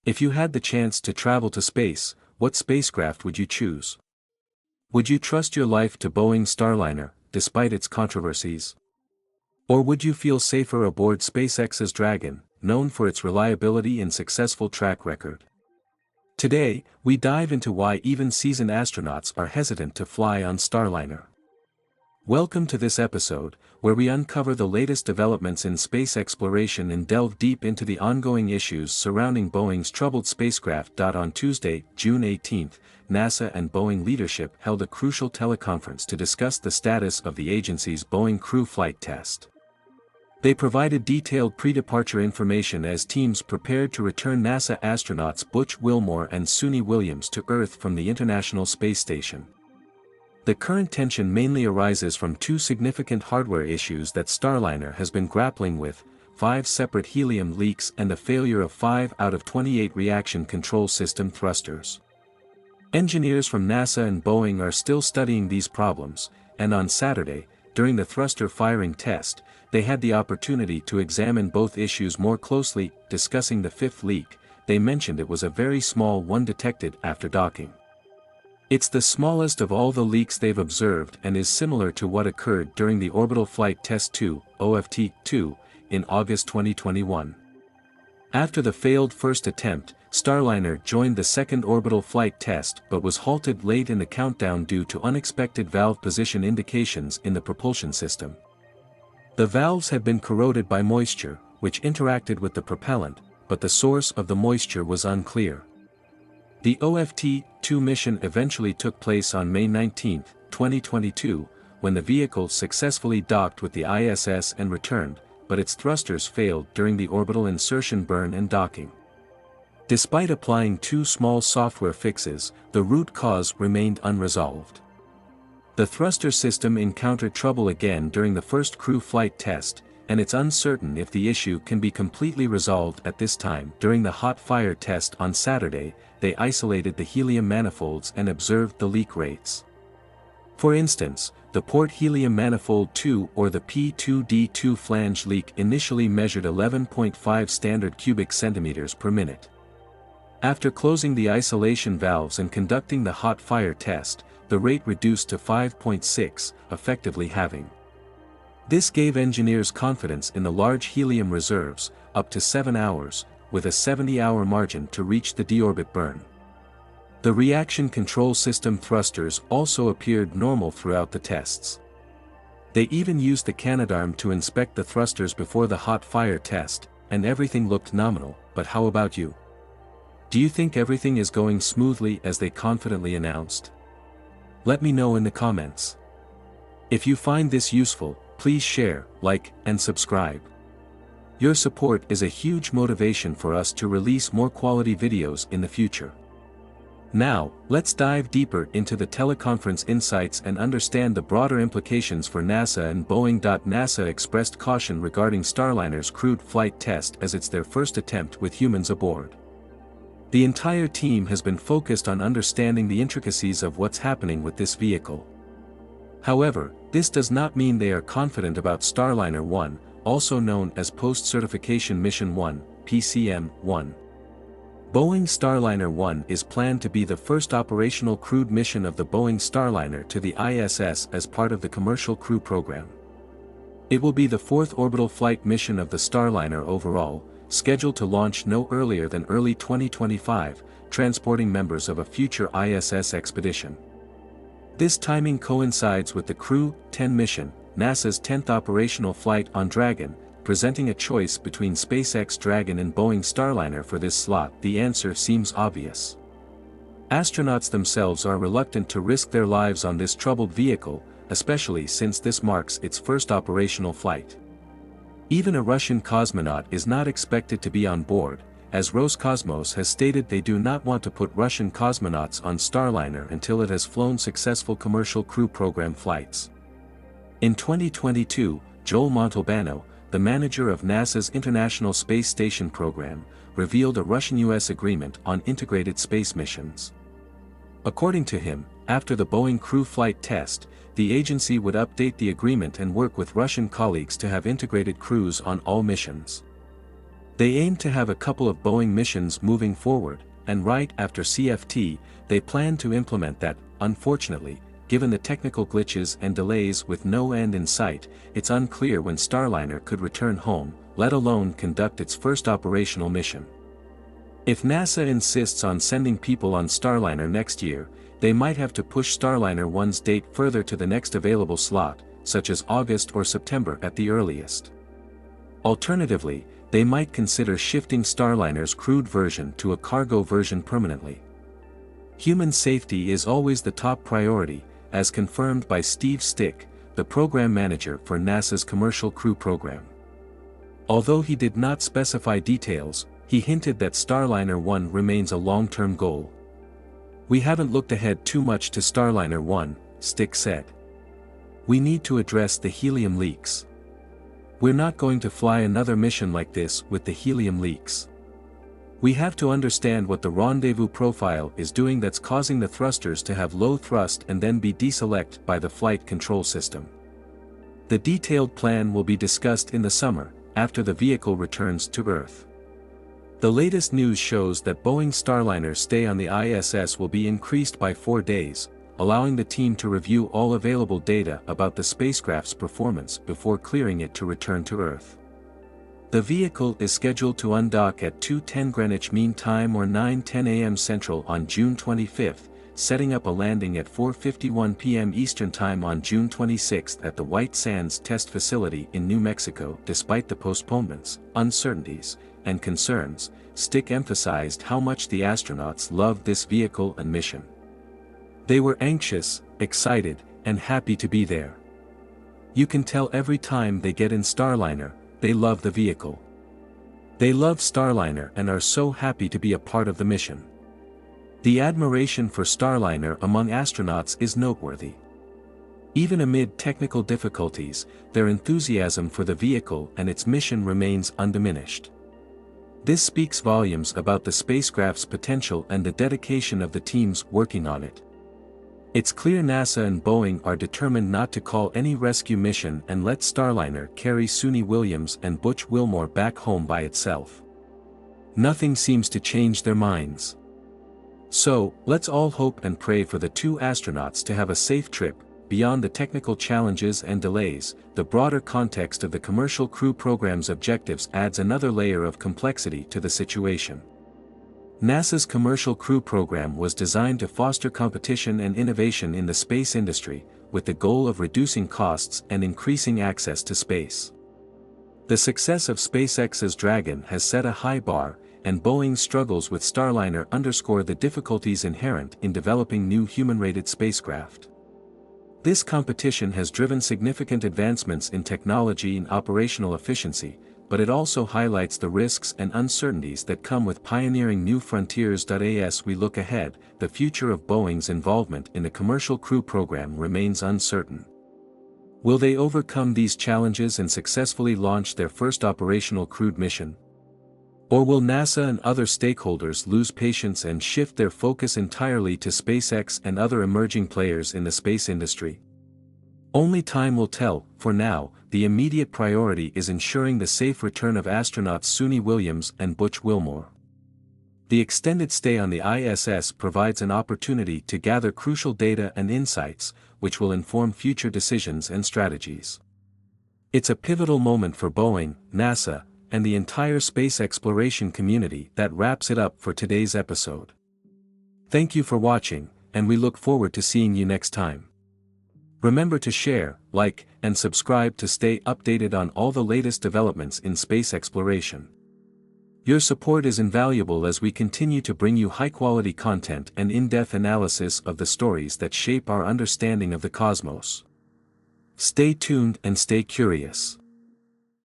If you had the chance to travel to space, what spacecraft would you choose? Would you trust your life to Boeing Starliner, despite its controversies? Or would you feel safer aboard SpaceX's Dragon, known for its reliability and successful track record? Today, we dive into why even seasoned astronauts are hesitant to fly on Starliner. Welcome to this episode, where we uncover the latest developments in space exploration and delve deep into the ongoing issues surrounding Boeing's troubled spacecraft. On Tuesday, June 18, NASA and Boeing leadership held a crucial teleconference to discuss the status of the agency's Boeing crew flight test. They provided detailed pre-departure information as teams prepared to return NASA astronauts Butch Wilmore and Suni Williams to Earth from the International Space Station. The current tension mainly arises from two significant hardware issues that Starliner has been grappling with: 5 separate helium leaks and the failure of 5 out of 28 reaction control system thrusters. Engineers from NASA and Boeing are still studying these problems, and on Saturday, during the thruster firing test, they had the opportunity to examine both issues more closely. Discussing the 5th leak, they mentioned it was a very small one detected after docking. It's the smallest of all the leaks they've observed and is similar to what occurred during the Orbital Flight Test 2, OFT-2, in August 2021. After the failed first attempt, Starliner joined the second orbital flight test but was halted late in the countdown due to unexpected valve position indications in the propulsion system. The valves had been corroded by moisture, which interacted with the propellant, but the source of the moisture was unclear. The OFT-2 mission eventually took place on May 19, 2022, when the vehicle successfully docked with the ISS and returned, but its thrusters failed during the orbital insertion burn and docking. Despite applying 2 small software fixes, the root cause remained unresolved. The thruster system encountered trouble again during the first crew flight test, and it's uncertain if the issue can be completely resolved at this time. During the hot fire test on Saturday, they isolated the helium manifolds and observed the leak rates. For instance, the port helium manifold 2 or the P2D2 flange leak initially measured 11.5 standard cubic centimeters per minute. After closing the isolation valves and conducting the hot fire test, the rate reduced to 5.6, effectively halving. This gave engineers confidence in the large helium reserves, up to 7 hours, with a 70-hour margin to reach the deorbit burn. The reaction control system thrusters also appeared normal throughout the tests. They even used the Canadarm to inspect the thrusters before the hot fire test, and everything looked nominal. But how about you? Do you think everything is going smoothly as they confidently announced? Let me know in the comments. If you find this useful, please share, like, and subscribe. Your support is a huge motivation for us to release more quality videos in the future. Now, let's dive deeper into the teleconference insights and understand the broader implications for NASA and Boeing. NASA expressed caution regarding Starliner's crewed flight test as it's their first attempt with humans aboard. The entire team has been focused on understanding the intricacies of what's happening with this vehicle. However, this does not mean they are confident about Starliner 1, also known as Post-Certification Mission 1, PCM-1. Boeing Starliner 1 is planned to be the first operational crewed mission of the Boeing Starliner to the ISS as part of the Commercial Crew Program. It will be the 4th orbital flight mission of the Starliner overall, scheduled to launch no earlier than early 2025, transporting members of a future ISS expedition. This timing coincides with the Crew 10 mission, NASA's 10th operational flight on Dragon, presenting a choice between SpaceX Dragon and Boeing Starliner for this slot. The answer seems obvious. Astronauts themselves are reluctant to risk their lives on this troubled vehicle, especially since this marks its first operational flight. Even a Russian cosmonaut is not expected to be on board, as Roscosmos has stated they do not want to put Russian cosmonauts on Starliner until it has flown successful commercial crew program flights. In 2022, Joel Montalbano, the manager of NASA's International Space Station program, revealed a Russian-US agreement on integrated space missions. According to him, after the Boeing crew flight test, the agency would update the agreement and work with Russian colleagues to have integrated crews on all missions. They aim to have a couple of Boeing missions moving forward, and right after CFT, they plan to implement that. Unfortunately, given the technical glitches and delays with no end in sight, it's unclear when Starliner could return home, let alone conduct its first operational mission. If NASA insists on sending people on Starliner next year, they might have to push Starliner 1's date further to the next available slot, such as August or September at the earliest. Alternatively, they might consider shifting Starliner's crewed version to a cargo version permanently. Human safety is always the top priority, as confirmed by Steve Stick, the program manager for NASA's Commercial Crew Program. Although he did not specify details, he hinted that Starliner 1 remains a long-term goal. "We haven't looked ahead too much to Starliner 1, Stick said. "We need to address the helium leaks. We're not going to fly another mission like this with the helium leaks. We have to understand what the rendezvous profile is doing that's causing the thrusters to have low thrust and then be deselect by the flight control system. The detailed plan will be discussed in the summer, after the vehicle returns to Earth." The latest news shows that Boeing Starliner's stay on the ISS will be increased by 4 days, allowing the team to review all available data about the spacecraft's performance before clearing it to return to Earth. The vehicle is scheduled to undock at 2:10 Greenwich Mean Time or 9:10 a.m. Central on June 25, setting up a landing at 4:51 p.m. Eastern Time on June 26 at the White Sands Test Facility in New Mexico. Despite the postponements, uncertainties, and concerns, Stick emphasized how much the astronauts loved this vehicle and mission. They were anxious, excited, and happy to be there. "You can tell every time they get in Starliner, they love the vehicle. They love Starliner and are so happy to be a part of the mission." The admiration for Starliner among astronauts is noteworthy. Even amid technical difficulties, their enthusiasm for the vehicle and its mission remains undiminished. This speaks volumes about the spacecraft's potential and the dedication of the teams working on it. It's clear NASA and Boeing are determined not to call any rescue mission and let Starliner carry Suni Williams and Butch Wilmore back home by itself. Nothing seems to change their minds. So, let's all hope and pray for the two astronauts to have a safe trip. Beyond the technical challenges and delays, the broader context of the Commercial Crew Program's objectives adds another layer of complexity to the situation. NASA's Commercial Crew Program was designed to foster competition and innovation in the space industry, with the goal of reducing costs and increasing access to space. The success of SpaceX's Dragon has set a high bar, and Boeing's struggles with Starliner underscore the difficulties inherent in developing new human-rated spacecraft. This competition has driven significant advancements in technology and operational efficiency, but it also highlights the risks and uncertainties that come with pioneering new frontiers. As we look ahead, the future of Boeing's involvement in the Commercial Crew Program remains uncertain. Will they overcome these challenges and successfully launch their first operational crewed mission? Or will NASA and other stakeholders lose patience and shift their focus entirely to SpaceX and other emerging players in the space industry? Only time will tell. For now, the immediate priority is ensuring the safe return of astronauts Suni Williams and Butch Wilmore. The extended stay on the ISS provides an opportunity to gather crucial data and insights, which will inform future decisions and strategies. It's a pivotal moment for Boeing, NASA, and the entire space exploration community. That wraps it up for today's episode. Thank you for watching, and we look forward to seeing you next time. Remember to share, like, and subscribe to stay updated on all the latest developments in space exploration. Your support is invaluable as we continue to bring you high-quality content and in-depth analysis of the stories that shape our understanding of the cosmos. Stay tuned and stay curious.